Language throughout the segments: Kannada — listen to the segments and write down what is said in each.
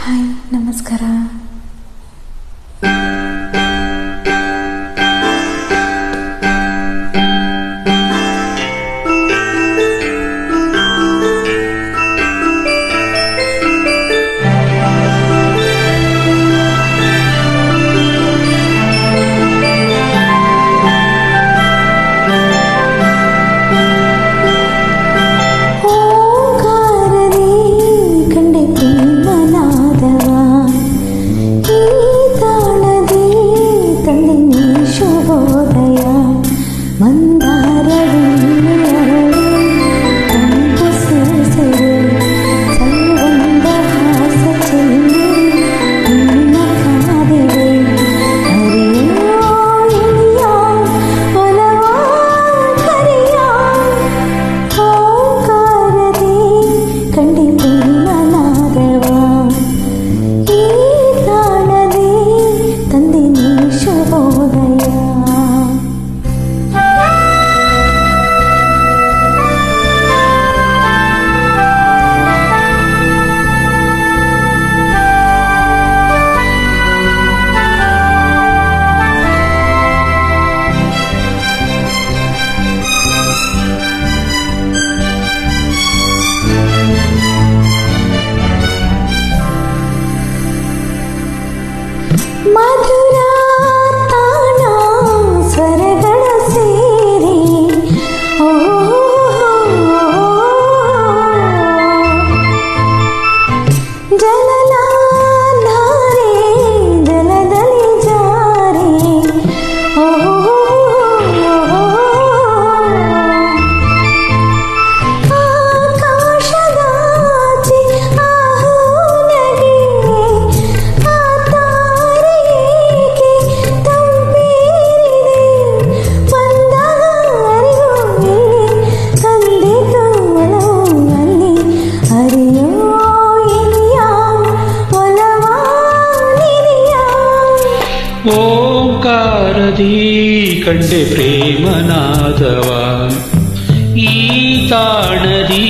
ಹಾಯ್, ನಮಸ್ಕಾರ. ಮಧುರ ತಾನ ಸ್ವರಗಳ ಸೇರಿ ಜಲಲಾಧಾರೆ ಜಲದಲ್ಲಿ ಜಾರಿ ಆಕಾಶದಾಚೆ ಓಂಕಾರದಿ ಕಂಡೆ ಪ್ರೇಮನಾದವ, ಈ ತಾಣದಿ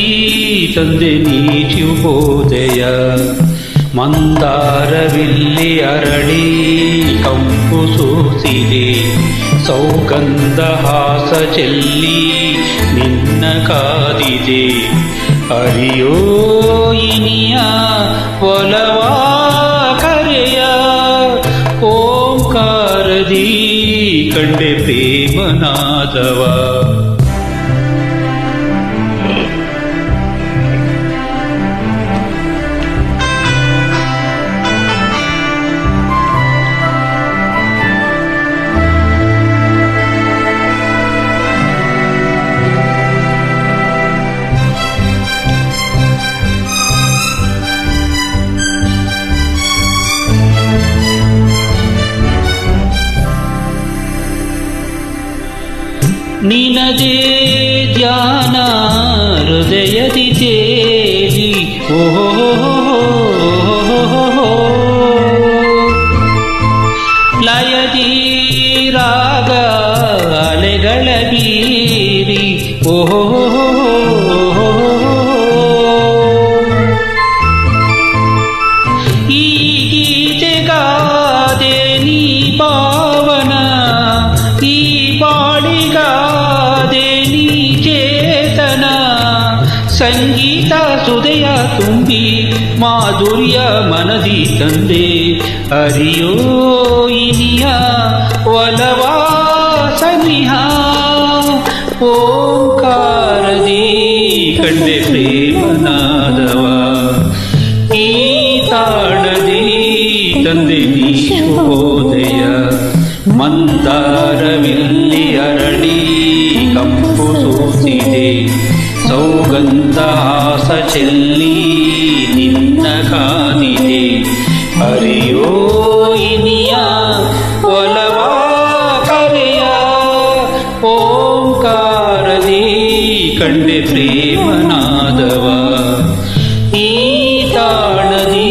ತಂದೆ ನೀಚುಬೋದೆಯ. ಮಂದಾರವಿಲ್ಲಿ ಅರಳಿ ಕಂಪು ಸೂಸಿದೆ, ಸೌಗಂಧ ಹಾಸ ಚೆಲ್ಲಿ ನಿನ್ನ ಕಾದಿದೆ. ಅರಿಯೋ ಇನಿಯ ಒಲವಾ ಕರೆಯ, ಓಂಕಾರದಿ ಕಂಡೆ ಪ್ರೇಮನಾದವ. ನಿನದೇ ಧ್ಯಾನ ಹೃದಯದಿ ತೇಲಿ, ಓಹೋ ಲಯದಿ ರಾಗ ಅಲೆಗಳ ಬೀರಿ, ಓಹೋ ಈ ಗೀತೆಗಾದೆ ನೀ ಪಾವನ, ಈ ಬಾಳಿಗಾದೆ ನೀ ಚೇತನ. ಸಂಗೀತ ಸುದಯ ತುಂಬಿ ಮಾಧುರ್ಯ ಮನದಿ ತಂದೆ. ಅರಿಯೋ ಇನಿಯ ಒಲವಾ ಸನಿಹ, ಓಂಕಾರದಿ ಕಂಡೆ ಪ್ರೇಮನಾದವ. ಈ ತಾಣದಿ ತಂದೆ ನೀ ಶುಭೋದಯ. ಮಂದಾರವಿಲ್ಲಿ ಅರಳಿ ಕಂಪು ಸೂಸಿದೆ, ಸೌಗಂಧ ಹಾಸ ಚೆಲ್ಲಿ ನಿನ್ನ ಕಾದಿದೆ. ಅರಿಯೋ ಇನಿಯ ಒಲವಾ ಕರೆಯ, ಓಂಕಾರದಿ ಕಂಡೆ ಪ್ರೇಮನಾದವ. ಈ ತಾಣದಿ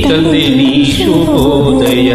ತಂದೆ ನೀ ಶುಭೋದಯ.